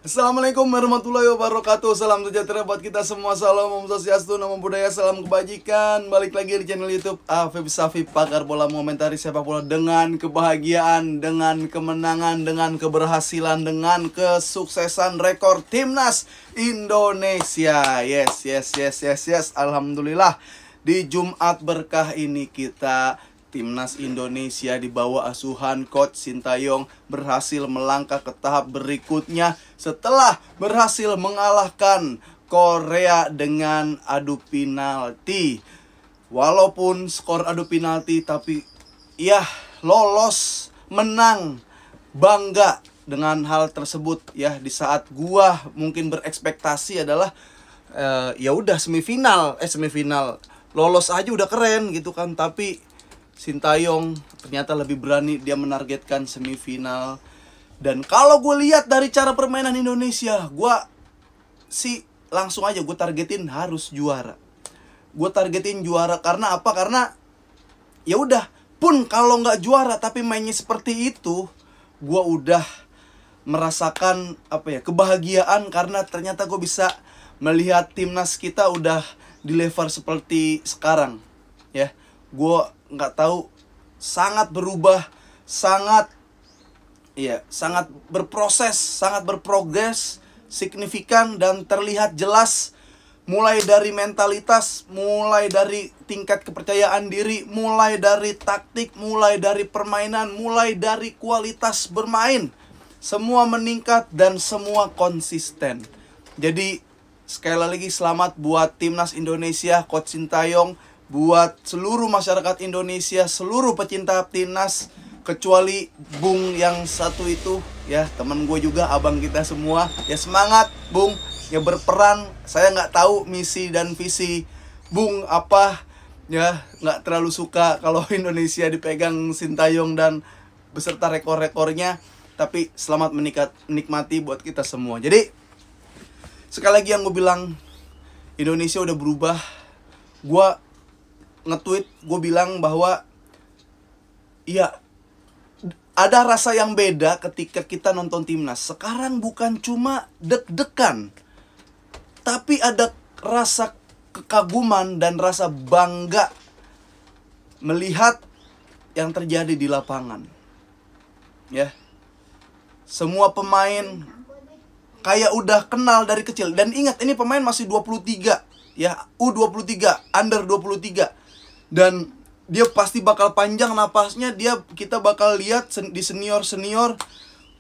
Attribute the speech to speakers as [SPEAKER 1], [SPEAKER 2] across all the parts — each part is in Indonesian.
[SPEAKER 1] Assalamualaikum warahmatullahi wabarakatuh. Salam sejahtera buat kita semua. Salam Om Swastiastu, Namo Buddhaya, salam kebajikan. Balik lagi di channel YouTube Afif Safi, pakar bola mengomentari sepak bola dengan kebahagiaan, dengan kemenangan, dengan keberhasilan, dengan kesuksesan rekor timnas Indonesia. Yes. Alhamdulillah, di Jumat berkah ini kita Timnas Indonesia di bawah asuhan Coach Sintayong berhasil melangkah ke tahap berikutnya setelah berhasil mengalahkan Korea dengan adu penalti. Walaupun skor adu penalti, tapi ya lolos, menang, bangga dengan hal tersebut ya. Di saat gua mungkin berekspektasi adalah ya udah semifinal lolos aja udah keren gitu kan, tapi Sintayong ternyata lebih berani, dia menargetkan semifinal. Dan kalau gue lihat dari cara permainan Indonesia, gue sih langsung aja gue targetin harus juara. Gue targetin juara karena apa? Karena ya udah, pun kalau nggak juara tapi mainnya seperti itu, gue udah merasakan apa ya, kebahagiaan, karena ternyata gue bisa melihat timnas kita udah di level seperti sekarang ya. Gue nggak tahu, sangat berubah, sangat berproses, sangat berprogres signifikan dan terlihat jelas, mulai dari mentalitas, mulai dari tingkat kepercayaan diri, mulai dari taktik, mulai dari permainan, mulai dari kualitas bermain, semua meningkat dan semua konsisten. Jadi sekali lagi selamat buat timnas Indonesia, Coach Sintayong, buat seluruh masyarakat Indonesia, seluruh pecinta timnas, kecuali Bung yang satu itu ya, teman gue juga, abang kita semua ya. Semangat Bung ya, berperan. Saya nggak tahu misi dan visi Bung apa ya, nggak terlalu suka kalau Indonesia dipegang Sintayong dan beserta rekor-rekornya, tapi selamat menikmati buat kita semua. Jadi sekali lagi yang gue bilang, Indonesia udah berubah. Gue nge-tweet, gue bilang bahwa ya ada rasa yang beda ketika kita nonton timnas. Sekarang bukan cuma deg-degan, tapi ada rasa kekaguman dan rasa bangga melihat yang terjadi di lapangan. Ya. Semua pemain kayak udah kenal dari kecil. Dan ingat, ini pemain masih 23 ya, U23, under 23. Dan dia pasti bakal panjang napasnya, kita bakal lihat di senior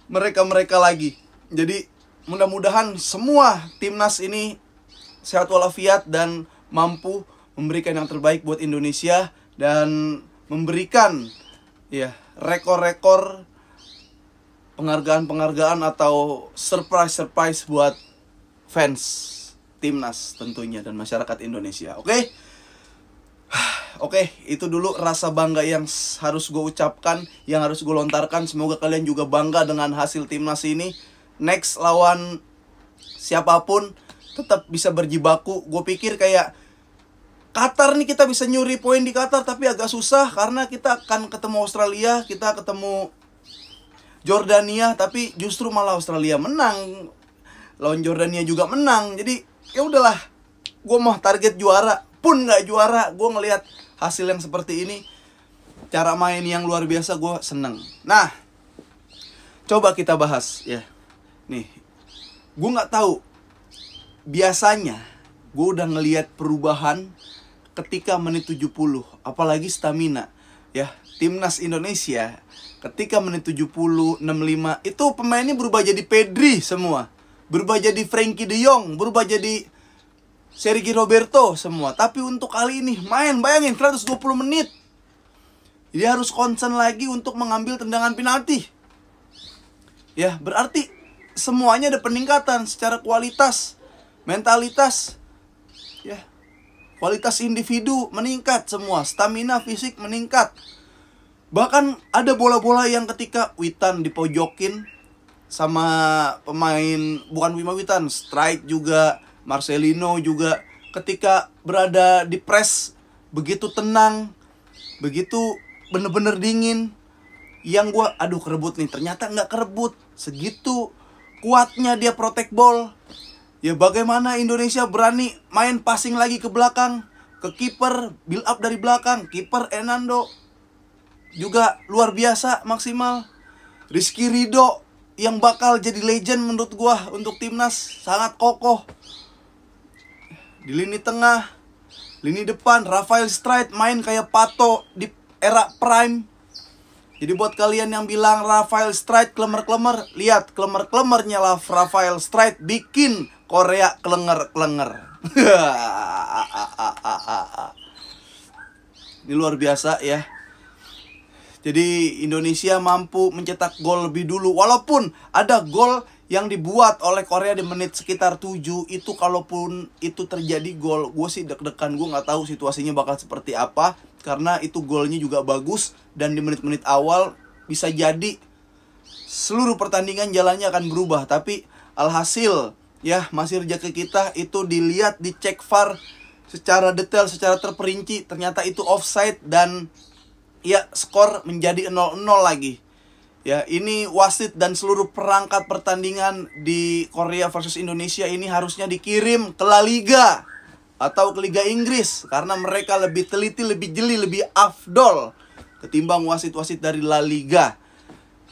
[SPEAKER 1] mereka lagi. Jadi mudah-mudahan semua timnas ini sehat walafiat dan mampu memberikan yang terbaik buat Indonesia dan memberikan ya rekor-rekor, penghargaan atau surprise buat fans timnas tentunya dan masyarakat Indonesia. Oke, itu dulu rasa bangga yang harus gue ucapkan, yang harus gue lontarkan. Semoga kalian juga bangga dengan hasil timnas ini. Next lawan siapapun tetap bisa berjibaku. Gue pikir kayak Qatar nih, kita bisa nyuri poin di Qatar, tapi agak susah karena kita akan ketemu Australia, kita ketemu Jordania, tapi justru malah Australia menang, lawan Jordania juga menang. Jadi ya udahlah, gue mau target juara. Pun nggak juara, gue ngelihat hasil yang seperti ini, cara main yang luar biasa, gue seneng. Nah, coba kita bahas ya. Nih, gue nggak tahu, biasanya gue udah ngelihat perubahan ketika menit 70, apalagi stamina ya. Timnas Indonesia ketika menit 70, 65, itu pemainnya berubah jadi Pedri semua, berubah jadi Frankie De Jong, berubah jadi Sergio Roberto semua. Tapi untuk kali ini main, bayangin 120 menit. Dia harus concern lagi untuk mengambil tendangan penalti. Ya, berarti semuanya ada peningkatan secara kualitas, mentalitas, ya, kualitas individu meningkat semua, stamina fisik meningkat. Bahkan ada bola-bola yang ketika Witan dipojokin sama pemain, bukan Witan, strike juga, Marcelino juga, ketika berada di press begitu tenang, begitu bener-bener dingin. Yang gue, aduh kerebut nih, ternyata nggak kerebut. Segitu kuatnya dia protect ball. Ya bagaimana Indonesia berani main passing lagi ke belakang, ke kiper, build up dari belakang. Kiper Hernando juga luar biasa maksimal. Rizky Ridho yang bakal jadi legend menurut gua untuk timnas, sangat kokoh. Di lini tengah, lini depan, Rafael Streit main kayak Pato di era prime. Jadi buat kalian yang bilang Rafael Streit klemer-klemer, lihat klemer-klemernya lah Rafael Streit bikin Korea kelenger-kelenger. Ini luar biasa ya. Jadi Indonesia mampu mencetak gol lebih dulu. Walaupun ada gol yang dibuat oleh Korea di menit sekitar 7. Itu kalaupun itu terjadi gol, gue sih deg-degan. Gue gak tahu situasinya bakal seperti apa. Karena itu golnya juga bagus. Dan di menit-menit awal bisa jadi seluruh pertandingan jalannya akan berubah. Tapi alhasil ya masih rezeki kita. Itu dilihat, dicek VAR secara detail, secara terperinci. Ternyata itu offside dan ya skor menjadi 0-0 lagi. Ya, ini wasit dan seluruh perangkat pertandingan di Korea versus Indonesia ini harusnya dikirim ke La Liga atau ke Liga Inggris karena mereka lebih teliti, lebih jeli, lebih afdol ketimbang wasit-wasit dari La Liga.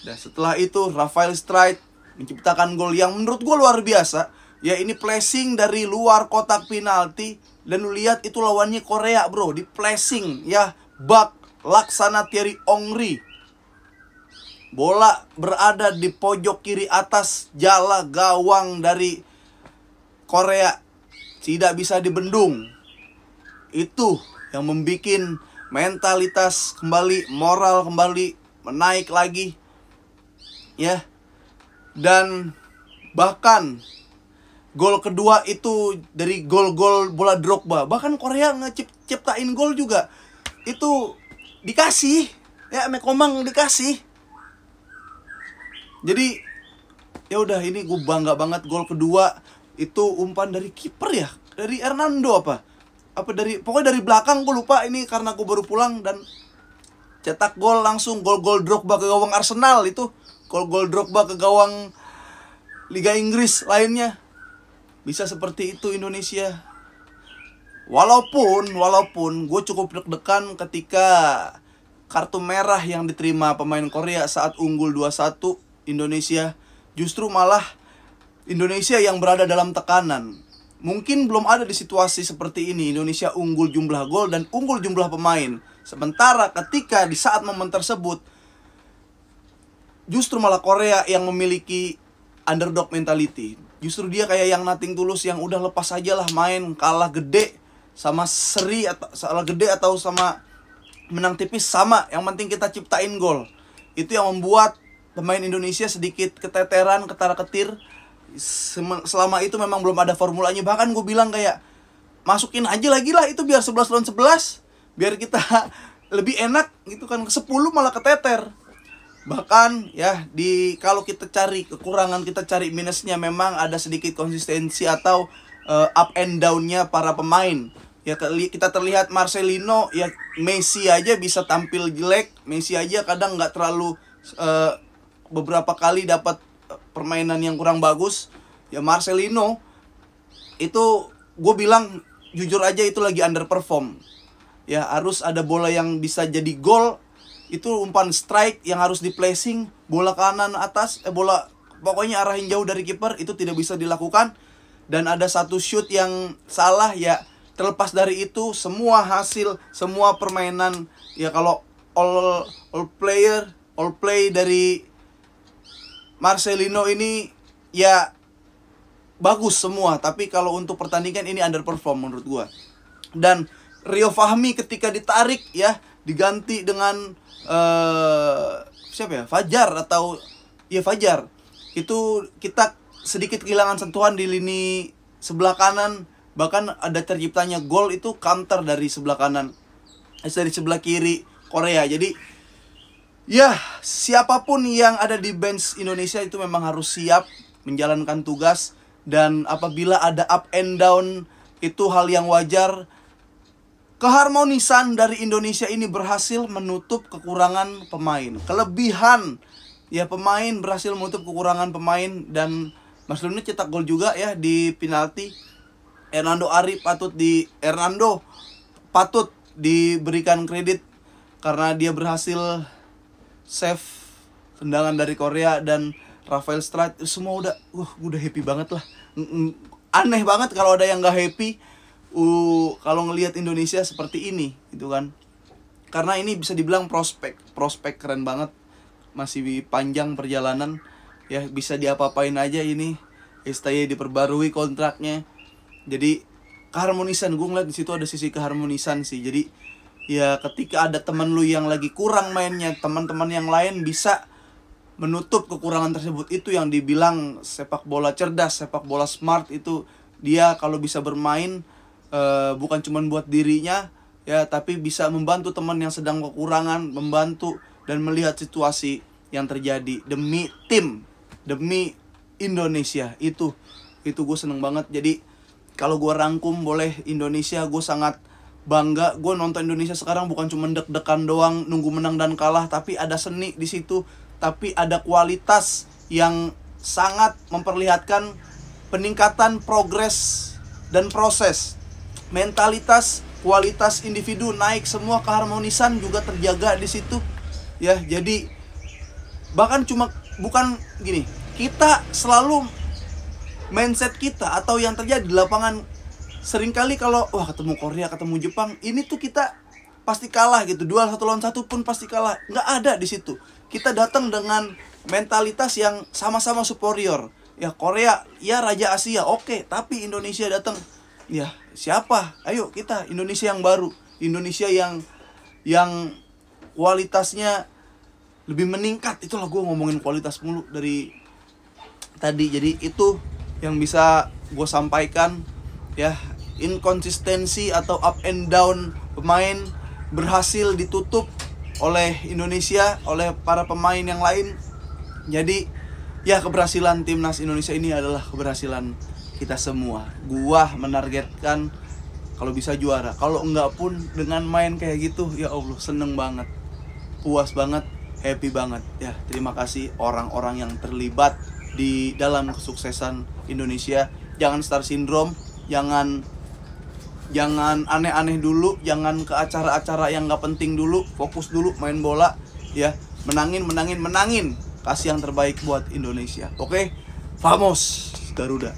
[SPEAKER 1] Dan setelah itu Rafael Streit menciptakan gol yang menurut gue luar biasa. Ya, ini flashing dari luar kotak penalti dan lu lihat itu lawannya Korea, bro, di flashing ya, bak Laksana Thierry Ongri. Bola berada di pojok kiri atas jala gawang dari Korea. Tidak bisa dibendung. Itu yang membuat mentalitas kembali, moral kembali menaik lagi. Ya. Dan bahkan gol kedua itu dari gol-gol bola Drogba. Bahkan Korea ngeciptain gol juga. Itu dikasih ya, Mekomang dikasih. Jadi ya udah, ini gue bangga banget. Gol kedua itu umpan dari kiper ya, dari Hernando apa dari, pokoknya dari belakang, gue lupa ini karena gue baru pulang. Dan cetak gol langsung, gol Drogba ke gawang Arsenal itu, gol Drogba ke gawang Liga Inggris lainnya. Bisa seperti itu Indonesia. Walaupun gue cukup deg-degan ketika kartu merah yang diterima pemain Korea saat unggul 2-1 Indonesia. Justru malah Indonesia yang berada dalam tekanan. Mungkin belum ada di situasi seperti ini. Indonesia unggul jumlah gol dan unggul jumlah pemain. Sementara ketika di saat momen tersebut justru malah Korea yang memiliki underdog mentality. Justru dia kayak yang nothing tulus, yang udah lepas aja lah main, kalah gede sama seri atau salah gede atau sama menang tipis sama, yang penting kita ciptain gol. Itu yang membuat pemain Indonesia sedikit keteteran, ketara-ketir. Selama itu memang belum ada formulanya. Bahkan gue bilang kayak masukin aja lagi lah itu biar 11 lawan 11, biar kita lebih enak gitu kan. Ke 10 malah keteter. Bahkan ya kalau kita cari kekurangan, kita cari minusnya, memang ada sedikit konsistensi atau up and down-nya para pemain. Ya kita terlihat Marcelino, ya Messi aja bisa tampil jelek, Messi aja kadang nggak terlalu beberapa kali dapat permainan yang kurang bagus. Ya Marcelino itu gue bilang jujur aja itu lagi underperform. Ya harus ada bola yang bisa jadi gol, itu umpan strike yang harus di placing, bola kanan atas, bola pokoknya arahin jauh dari kiper, itu tidak bisa dilakukan. Dan ada satu shoot yang salah, ya terlepas dari itu semua hasil, semua permainan, ya kalau all play dari Marcelino ini ya bagus semua. Tapi kalau untuk pertandingan ini underperform menurut gua. Dan Rio Fahmi ketika ditarik ya diganti dengan siapa ya, Fajar atau ya Fajar, itu kita sedikit kehilangan sentuhan di lini sebelah kanan. Bahkan ada terciptanya gol itu counter dari sebelah kanan, dari sebelah kiri Korea. Jadi ya siapapun yang ada di bench Indonesia itu memang harus siap menjalankan tugas. Dan apabila ada up and down itu hal yang wajar. Keharmonisan dari Indonesia ini berhasil menutup kekurangan pemain. Kelebihan ya pemain berhasil menutup kekurangan pemain. Dan Marcelino cetak gol juga ya di penalti. Hernando patut diberikan kredit karena dia berhasil save tendangan dari Korea dan Rafael Struijk. Semua udah happy banget lah. Aneh banget kalau ada yang nggak happy kalau ngelihat Indonesia seperti ini gitu kan. Karena ini bisa dibilang prospek keren banget. Masih panjang perjalanan ya, bisa diapa-apain aja ini. STY diperbarui kontraknya. Jadi keharmonisan, gue ngeliat di situ ada sisi keharmonisan sih. Jadi ya ketika ada teman lu yang lagi kurang mainnya, teman-teman yang lain bisa menutup kekurangan tersebut. Itu yang dibilang sepak bola cerdas, sepak bola smart. Itu dia kalau bisa bermain bukan cuma buat dirinya ya, tapi bisa membantu teman yang sedang kekurangan, membantu dan melihat situasi yang terjadi demi tim, demi Indonesia. Itu gue seneng banget. Jadi kalau gue rangkum boleh Indonesia, gue sangat bangga. Gue nonton Indonesia sekarang bukan cuma deg-degan doang, nunggu menang dan kalah, tapi ada seni di situ, tapi ada kualitas yang sangat memperlihatkan peningkatan progres dan proses. Mentalitas, kualitas individu naik, semua keharmonisan juga terjaga di situ. Ya, jadi bahkan bukan gini, kita selalu mindset kita atau yang terjadi di lapangan seringkali kalau ketemu Korea, ketemu Jepang, ini tuh kita pasti kalah gitu. Duel 1 lawan 1 pun pasti kalah. Nggak ada di situ. Kita datang dengan mentalitas yang sama-sama superior. Ya Korea, ya Raja Asia, oke. Tapi Indonesia datang, ya siapa? Ayo kita, Indonesia yang baru. Indonesia yang kualitasnya lebih meningkat. Itulah gue ngomongin kualitas mulu dari tadi. Jadi itu yang bisa gue sampaikan ya. Inkonsistensi atau up and down pemain berhasil ditutup oleh Indonesia, oleh para pemain yang lain. Jadi ya keberhasilan timnas Indonesia ini adalah keberhasilan kita semua. Gua menargetkan kalau bisa juara. Kalau enggak pun dengan main kayak gitu, ya Allah seneng banget, puas banget, happy banget ya. Terima kasih orang-orang yang terlibat di dalam kesuksesan Indonesia. Jangan star syndrome, jangan aneh-aneh dulu, jangan ke acara-acara yang gak penting dulu, fokus dulu main bola ya. Menangin, kasih yang terbaik buat Indonesia. Oke? Vamos Garuda.